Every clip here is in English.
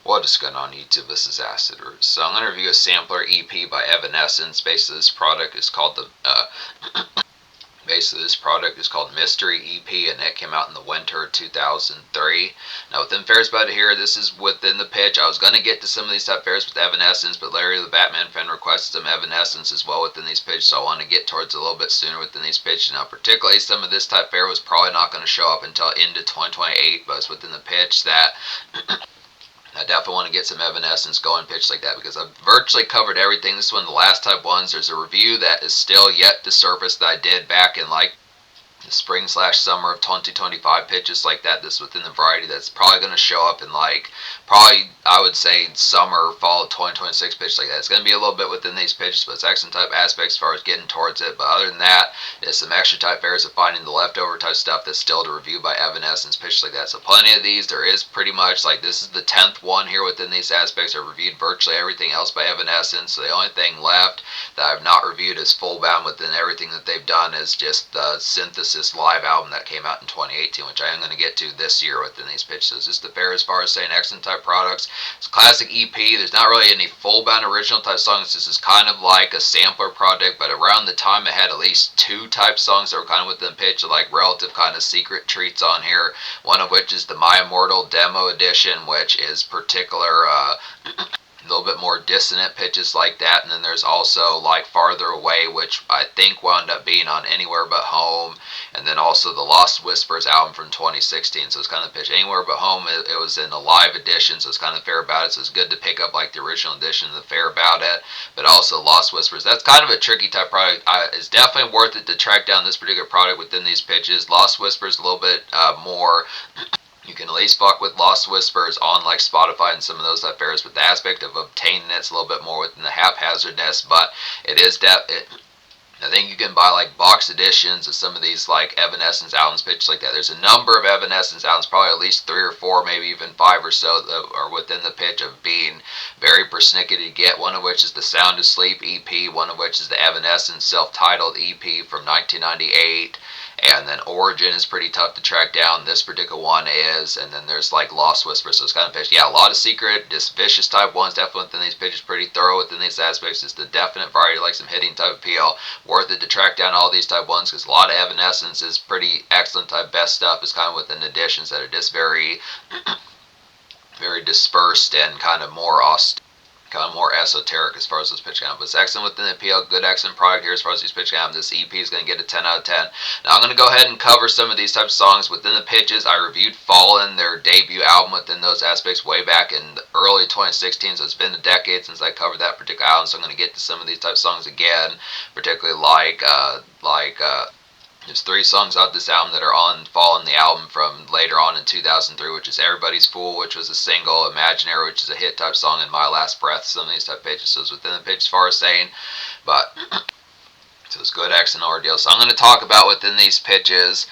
What is going on YouTube? This is Acid Root. So I'm going to review a sampler EP by Evanescence. Basically this product is called Mystery EP, and it came out in the winter of 2003. Now within Fair's about here, this is within the pitch. I was going to get to some of these type fairs with Evanescence, but Larry the Batman fan requested some Evanescence as well within these pitches, so I want to get towards a little bit sooner within these pitches. Now particularly some of this type fair was probably not going to show up until into 2028, but it's within the pitch that I definitely want to get some Evanescence going pitch like that because I've virtually covered everything. This is one of the last type ones. There's a review that is still yet to surface that I did back in like the spring/summer of 2025 pitches like that. This within the variety that's probably going to show up in like probably I would say summer fall of 2026 pitch like that. It's going to be a little bit within these pitches, but it's excellent type aspects as far as getting towards it. But other than that, it's some extra type fairs of finding the leftover type stuff that's still to review by Evanescence pitches like that. So plenty of these. There is pretty much like this is the 10th one here within these aspects. I've reviewed virtually everything else by Evanescence. So the only thing left that I've not reviewed is full bound within everything that they've done is just the Synthesis live album that came out in 2018, which I am going to get to this year within these pitches. So this is the fair as far as saying excellent type products. It's a classic EP. There's not really any full bound original type songs. This is kind of like a sampler project, but around the time it had at least 2 type songs that were kind of within the pitch, like relative kind of secret treats on here. One of which is the My Immortal Demo Edition, which is particular a little bit more dissonant pitches like that, and then there's also like Farther Away, which I think wound up being on Anywhere But Home, and then also the Lost Whispers album from 2016. So it's kind of pitch Anywhere But Home. It was in a live edition, so it's kind of fair about it. So it's good to pick up like the original edition of the fair about it, but also Lost Whispers. That's kind of a tricky type product. It's definitely worth it to track down this particular product within these pitches. Lost Whispers a little bit more. You can at least fuck with Lost Whispers on like Spotify and some of those type fairs, but the aspect of obtaining it's a little bit more within the haphazardness. But it is I think you can buy like box editions of some of these like Evanescence albums pitched like that. There's a number of Evanescence albums, probably at least 3 or 4, maybe even 5 or so that are within the pitch of being very persnickety to get. One of which is the Sound Asleep EP, one of which is the Evanescence self-titled EP from 1998. And then Origin is pretty tough to track down. This particular one is. And then there's like Lost Whispers. So it's kind of pitch. Yeah, a lot of secret, just vicious type ones. Definitely within these pitches. Pretty thorough within these aspects. It's the definite variety, like some hitting type appeal. Worth it to track down all these type ones because a lot of Evanescence is pretty excellent type. Best stuff is kind of within additions that are just very, very dispersed and kind of more esoteric as far as this pitch count. But it's excellent within the appeal. Good excellent product here as far as these pitch count. This EP is going to get a 10 out of 10. Now I'm going to go ahead and cover some of these types of songs within the pitches. I reviewed Fallen, their debut album, within those aspects way back in the early 2016. So it's been a decade since I covered that particular album. So I'm going to get to some of these type of songs again, particularly there's 3 songs off this album that are on Fallen, the album from later on in 2003, which is Everybody's Fool, which was a single, Imaginary, which is a hit type song, and My Last Breath, some of these type pitches. So it's within the pitch as far as saying, but so it's good excellent ordeal. So I'm going to talk about within these pitches.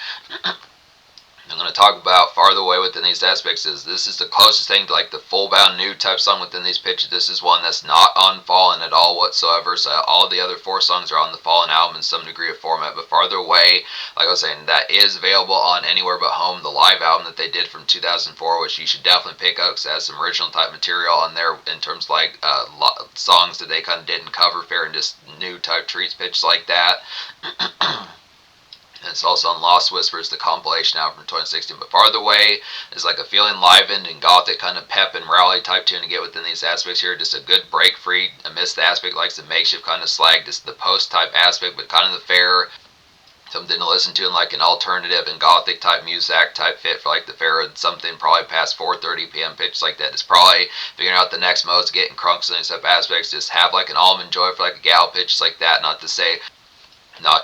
I'm going to talk about Farther Away within these aspects. This is the closest thing to like the full bound new type song within these pitches. This is one that's not on Fallen at all whatsoever. So all the other 4 songs are on the Fallen album in some degree of format. But Farther Away, like I was saying, that is available on Anywhere But Home, the live album that they did from 2004, which you should definitely pick up because it has some original type material on there in terms of like songs that they kind of didn't cover fair and just new type treats pitched like that. And it's also on Lost Whispers, the compilation album from 2016. But Farther Away is like a feeling livened and gothic kind of pep and rally type tune to get within these aspects here. Just a good break free amidst the aspect like some makeshift kind of slag. Just the post type aspect, but kind of the fair. Something to listen to in like an alternative and gothic type music type fit for like the fair. Something probably past 4:30 p.m. pitch like that. It's probably figuring out the next modes, getting crunks and stuff aspects. Just have like an almond joy for like a gal pitch like that. Not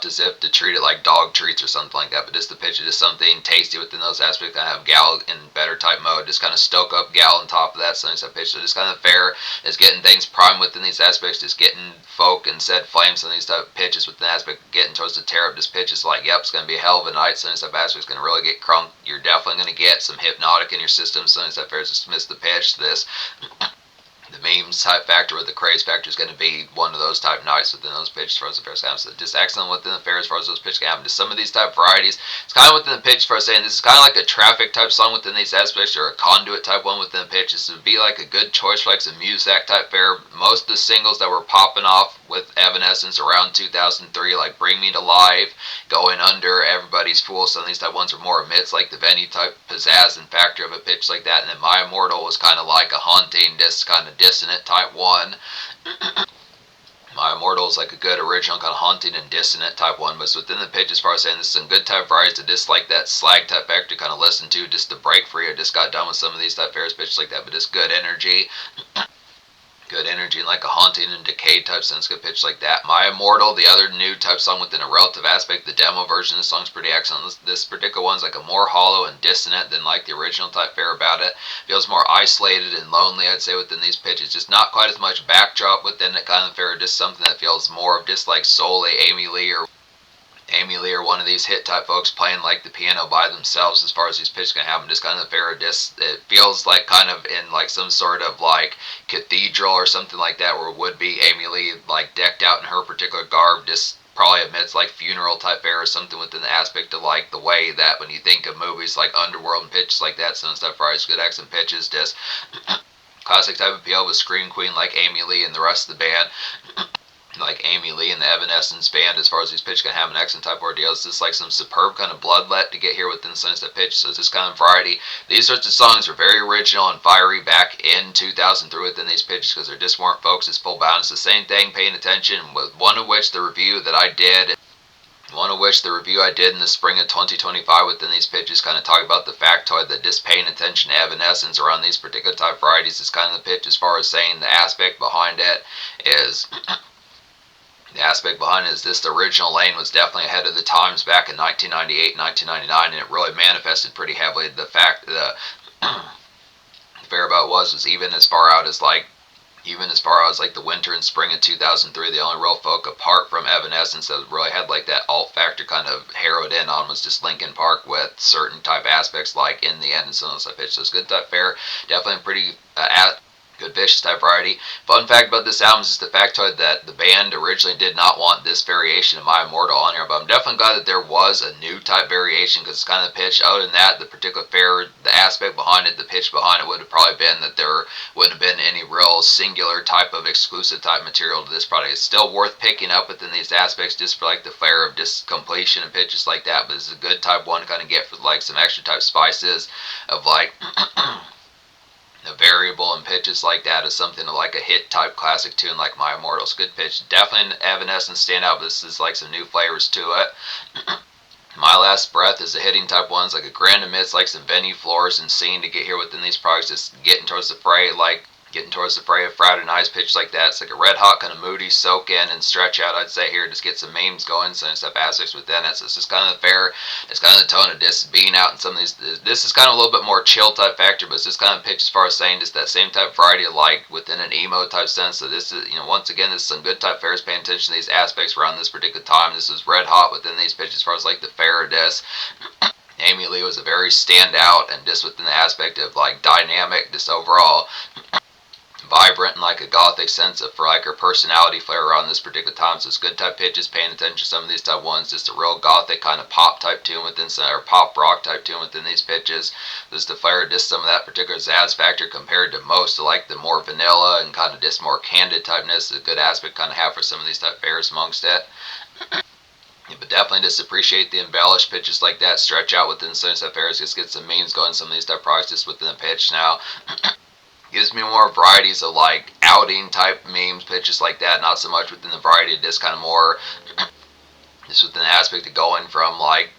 as if to treat it like dog treats or something like that, but just the pitch is just something tasty within those aspects. Kind of have gal in better type mode, just kind of stoke up gal on top of that, something like pitch. So just kind of fair is getting things primed within these aspects, just getting folk and said flames on these type of pitches within the aspect, getting towards the tear up. This pitch is like, yep, it's going to be a hell of a night. Something like aspect is going to really get crunk. You're definitely going to get some Hpnotiq in your system. Something like fair, just miss the pitch. This the memes type factor with the craze factor is going to be one of those type nights within those pitches as far as the fairs happen. So just excellent within the fair as far as those pitches can happen. Just some of these type varieties, it's kind of within the pitch for us saying this is kind of like a traffic type song within these aspects, or a conduit type one within the pitch. This would be like a good choice for like some music type fair. Most of the singles that were popping off with Evanescence around 2003, like Bring Me to Life, Going Under, Everybody's Fool, some of these type ones are more amidst like the venue type pizzazz and factor of a pitch like that. And then My Immortal was kind of like a haunting, kind of dissonant type one. My Immortal is like a good original kind of haunting and dissonant type one, but within the pitch as far as saying this is some good type varieties to just like that slag type factor kind of listen to, just to break free. I just got done with some of these type fairs pitches like that, but just good energy. Good energy and like a haunting and decay type sense, good pitch like that. My Immortal, the other new type song within a relative aspect, the demo version of the song's pretty excellent. This particular one's like a more hollow and dissonant than like the original type fair about it. Feels more isolated and lonely, I'd say, within these pitches. Just not quite as much backdrop within it kind of fair, just something that feels more of just like solely Amy Lee or one of these hit type folks playing like the piano by themselves as far as these pitches can happen. Just kind of fair, just it feels like kind of in like some sort of like cathedral or something like that, where it would be Amy Lee like decked out in her particular garb, just probably amidst like funeral type fair or something within the aspect of like the way that when you think of movies like Underworld and pitches like that, some stuff right, good accent pitches, just classic type of appeal with Scream Queen like Amy Lee and the rest of the band. Like Amy Lee and the Evanescence band, as far as these pitches can have an excellent type of ordeal. It's just like some superb kind of bloodlet to get here within the Sunset pitch. So it's this kind of variety. These sorts of songs were very original and fiery back in 2003 within these pitches, because there just weren't folks as full bound. It's the same thing, paying attention, with one of which the review I did in the spring of 2025 within these pitches kind of talk about the factoid that just paying attention to Evanescence around these particular type varieties is kind of the pitch, as far as saying the aspect behind it is the aspect behind it is this: the original Lane was definitely ahead of the times back in 1998, 1999, and it really manifested pretty heavily. The fact that the fair about was even as far out as like the winter and spring of 2003, the only real folk apart from Evanescence that really had like that alt factor kind of harrowed in on was just Linkin Park, with certain type aspects like In the End and some of those type. So it's good type fair, definitely pretty good vicious type variety. Fun fact about this album is just the factoid that the band originally did not want this variation of My Immortal on here, but I'm definitely glad that there was a new type variation, because it's kind of the pitch. Other than that, the particular fair, the aspect behind it, the pitch behind it would have probably been that there wouldn't have been any real singular type of exclusive type material to this product. It's still worth picking up within these aspects just for like the flair of just completion and pitches like that, but this is a good type one to kind of get for like some extra type spices of like a variable and pitches like that is something like a hit type classic tune like My Immortal's good pitch. Definitely an Evanescence standout, but this is like some new flavors to it. My Last Breath is a hitting type one. It's like a grand amidst like some venue floors and scene to get here within these products, just getting towards the fray of Friday nights pitch like that. It's like a red hot kind of moody soak in and stretch out, I'd say, here. Just get some memes going, some stuff aspects within it. So it's just kind of the fair. It's kind of the tone of just being out in some of these. This is kind of a little bit more chill type factor, but it's just kind of pitch as far as saying just that same type variety of like within an emo type sense. So this is, once again, this is some good type fairs paying attention to these aspects around this particular time. This is red hot within these pitches as far as like the fair of this. Amy Lee was a very standout and just within the aspect of like dynamic, just overall vibrant and like a gothic sense of for like her personality flair around this particular time. So it's good type pitches, paying attention to some of these type ones, just a real gothic kind of pop type tune within some, or pop rock type tune within these pitches. Just the flair, just some of that particular zazz factor compared to most of like the more vanilla and kind of just more candid typeness, a good aspect kind of have for some of these type fairs amongst it. But definitely just appreciate the embellished pitches like that, stretch out within some type fairs, just get some memes going, some of these type products just within the pitch now. Gives me more varieties of like outing type memes, pitches like that, not so much within the variety of just kind of more just within the aspect of going from like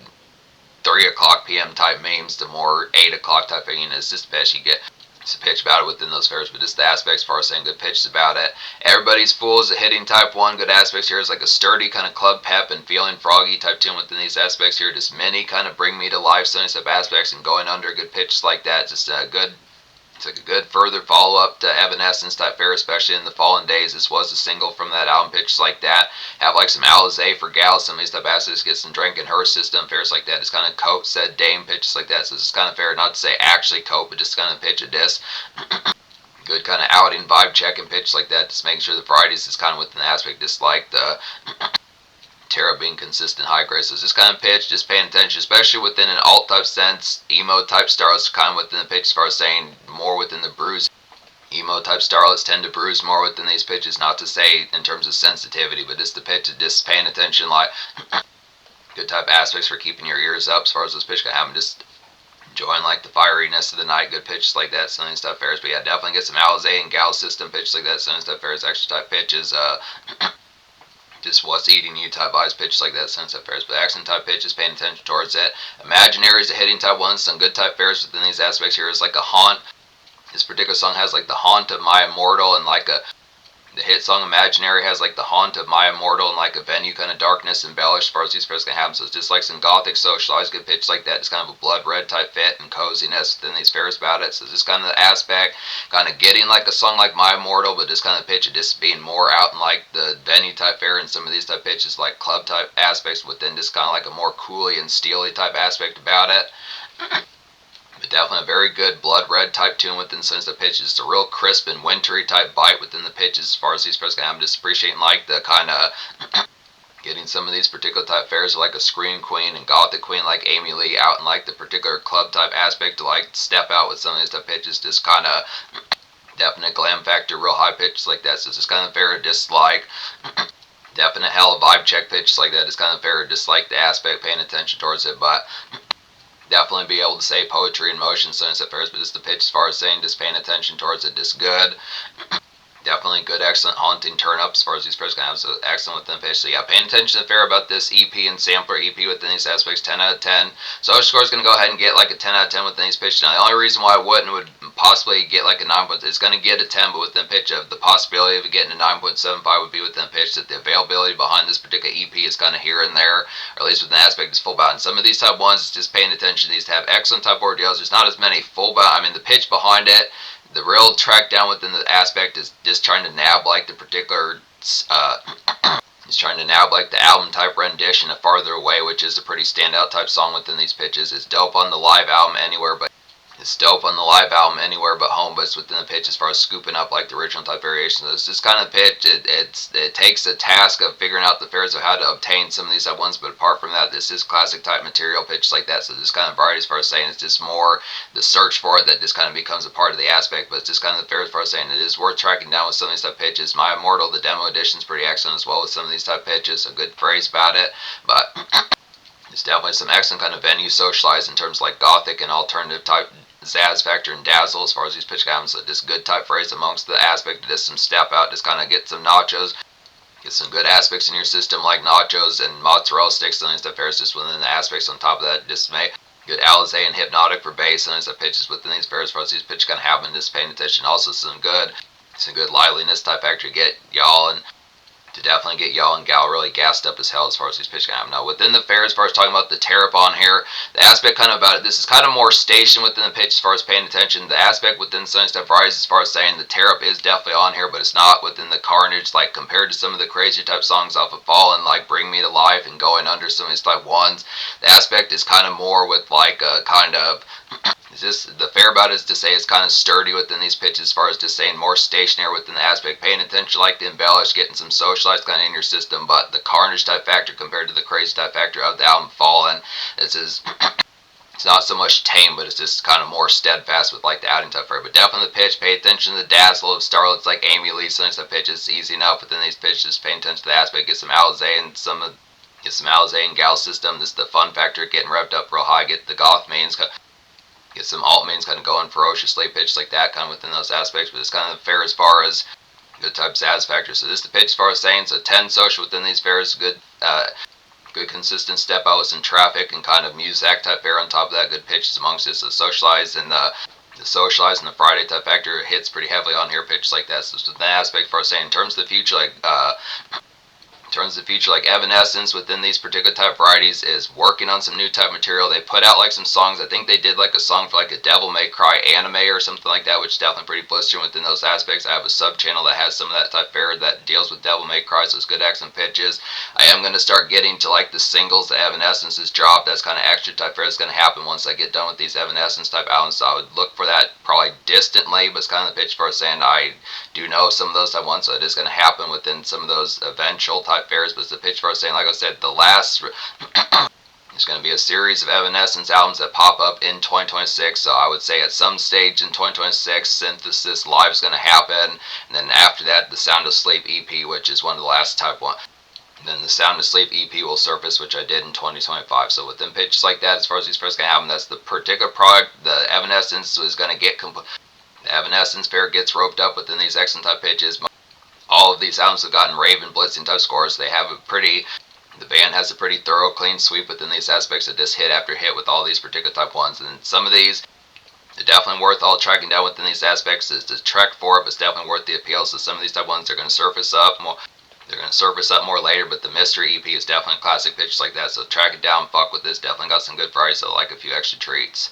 3 o'clock p.m. type memes to more 8 o'clock type thing. It's just the best you get. It's a pitch about it within those fairs, but just the aspects as far as saying good pitches about it. Everybody's Fool is a hitting type one. Good aspects here is like a sturdy kind of club pep and feeling froggy type tune within these aspects here. Just many kind of bring me to life, sunny type aspects, and going under good pitches like that. Just a good. It's like a good further follow-up to Evanescence type fair, especially in the Fallen Days. This was a single from that album, pitches like that. Have like some Alizé for gals, some of these type aspects, get some drink in her system, fairs like that. It's kind of coat, said dame, pitches like that. So it's kind of fair, not to say actually coat, but just kind of pitch a diss. good kind of outing, vibe checking pitch like that, just making sure the varieties is kind of within the aspect, just like the Terra being consistent high grade. So it's just kind of pitch, just paying attention, especially within an alt type sense, emo type starlets kind of within the pitch as far as saying more within the bruise. Emo type starlets tend to bruise more within these pitches, not to say in terms of sensitivity, but just the pitch, just paying attention, like good type aspects for keeping your ears up as far as this pitch can happen. Just enjoying like the fieriness of the night, good pitches like that, Sunny stuff fairs. But yeah, definitely get some Alizé and Gal system pitches like that, Sunny stuff fairs, extra type pitches, just what's eating you type eyes pitches like that, Sunny stuff fairs. But accent type pitches, paying attention towards that. Imaginary is a hitting type one, some good type fairs within these aspects here is like a haunt. This particular song has like the haunt of my immortal, and like the hit song Imaginary has like the haunt of my immortal and like a venue kind of darkness embellished as far as these pairs can happen. So it's just like some gothic socialized good pitch like that. It's kind of a blood red type fit and coziness within these pairs about it. So it's just kind of the aspect, kind of getting like a song like My Immortal, but just kind of pitch it just being more out in like the venue type fair and some of these type pitches like club type aspects within just kind of like a more cooly and steely type aspect about it. But definitely a very good blood red type tune within some of the pitches. It's a real crisp and wintry type bite within the pitches as far as these pairs can have. I'm just appreciating like the kind of getting some of these particular type fairs like a Scream Queen and Gothic Queen like Amy Lee out in like the particular club type aspect to like step out with some of these type pitches. Just kind of definite glam factor, real high pitches like that. So it's just kind of fair, just like definite hell vibe check pitches like that. It's kind of fair, just like the aspect, paying attention towards it, but definitely be able to say poetry in motion, so at first, but just the pitch as far as saying, just paying attention towards it, just good. Definitely good, excellent haunting turn up as far as these pairs can have, so excellent within the pitch. So yeah, paying attention to fair about this EP and sampler EP within these aspects, 10 out of 10. So our score is going to go ahead and get like a 10 out of 10 within these pitches. Now the only reason why I would possibly get like a 9. It's going to get a 10, but within the pitch of the possibility of getting a 9.75 would be within the pitch that the availability behind this particular EP is kind of here and there, or at least within the aspect is full bound. And some of these type ones, it's just paying attention to these to have excellent type ordeals. There's not as many full bound. I mean, the pitch behind it, the real track down within the aspect is just trying to nab like the particular he's trying to nab like the album type rendition of Farther Away, which is a pretty standout type song within these pitches. It's dope on the live album Anywhere, but it's dope on the live album Anywhere But Home, but it's within the pitch as far as scooping up like the original type variation. So it's this kind of pitch. It takes a task of figuring out the fairs of how to obtain some of these type ones, but apart from that, this is classic type material pitch like that. So this kind of variety as far as saying it's just more the search for it that just kind of becomes a part of the aspect, but it's just kind of the fair as far as saying it is worth tracking down with some of these type pitches. My Immortal, the demo edition is pretty excellent as well with some of these type pitches. A good phrase about it, but it's definitely some excellent kind of venue socialized in terms of like gothic and alternative type Zazz factor and dazzle as far as these pitch albums. So just good type phrase amongst the aspect of just some step out, just kind of get some nachos, get some good aspects in your system like nachos and mozzarella sticks and stuff. There's just within the aspects on top of that, just make good Alizé and Hpnotiq for bass and stuff pitches within these pairs as far as these pitch kind of happen. Just paying attention. Also some good liveliness type factor to get y'all and to definitely get y'all and gal really gassed up as hell as far as these pitch can happen. Now within the fair, as far as talking about the tear-up on here, the aspect kind of about it, this is kind of more station within the pitch as far as paying attention. The aspect within Sunny Stuff Rise as far as saying the tear-up is definitely on here, but it's not within the carnage like compared to some of the crazy type songs off of Fallen, like Bring Me to Life and Going Under, some of these type ones. The aspect is kind of more with like a kind of it's just the fair about it is to say it's kind of sturdy within these pitches as far as just saying more stationary within the aspect, paying attention like the embellish, getting some socialized kind of in your system, but the carnage type factor compared to the crazy type factor of the album Fallen, it's not so much tame, but it's just kind of more steadfast with like the outing type fair. But definitely the pitch, pay attention to the dazzle of starlets like Amy Lee, some type pitches, easy enough within these pitches, paying attention to the aspect, get some Alizé and get some Alizé and Gal system. This is the fun factor, getting revved up real high, get the goth mains, get some alt mains kind of going ferociously, pitch like that kind of within those aspects, but it's kind of fair as far as good type Zazz factor. So this is the pitch as far as saying, so 10 social within these fairs, good consistent step out with some traffic and kind of music type fair on top of that, good pitches amongst it. So socialized and the socialized and the Friday type factor hits pretty heavily on here, pitches like that. So it's the aspect for saying in terms of the future, like in terms of the future, like Evanescence within these particular type varieties is working on some new type material. They put out like some songs. I think they did like a song for like a Devil May Cry anime or something like that, which is definitely pretty blistering within those aspects. I have a sub channel that has some of that type fare that deals with Devil May Cry, so it's good accent pitches. I am going to start getting to like the singles that Evanescence has dropped. That's kind of extra type fare that's going to happen once I get done with these Evanescence type albums. So I would look for that probably distantly, but it's kind of the pitch for saying I do know some of those type ones, so it is going to happen within some of those eventual type fairs. But it's the pitch for saying, like I said, the last there's going to be a series of Evanescence albums that pop up in 2026, so I would say at some stage in 2026, Synthesis Live is going to happen, and then after that, the Sound Asleep EP, which is one of the last type one. And then the Sound Asleep EP will surface, which I did in 2025. So within pitches like that, as far as these first going to happen, that's the particular product. The Evanescence is going to get the Evanescence fair gets roped up within these excellent type pitches. All of these albums have gotten rave and blitzing type scores. The band has a pretty thorough, clean sweep within these aspects of just hit after hit with all these particular type ones. And some of these, they're definitely worth all tracking down within these aspects. Is to trek for it, but it's definitely worth the appeal. So some of these type ones, they're going to surface up more. They're going to surface up more later, but the Mystery EP is definitely a classic pitch like that. So track it down, fuck with this. Definitely got some good varieties, so like a few extra treats.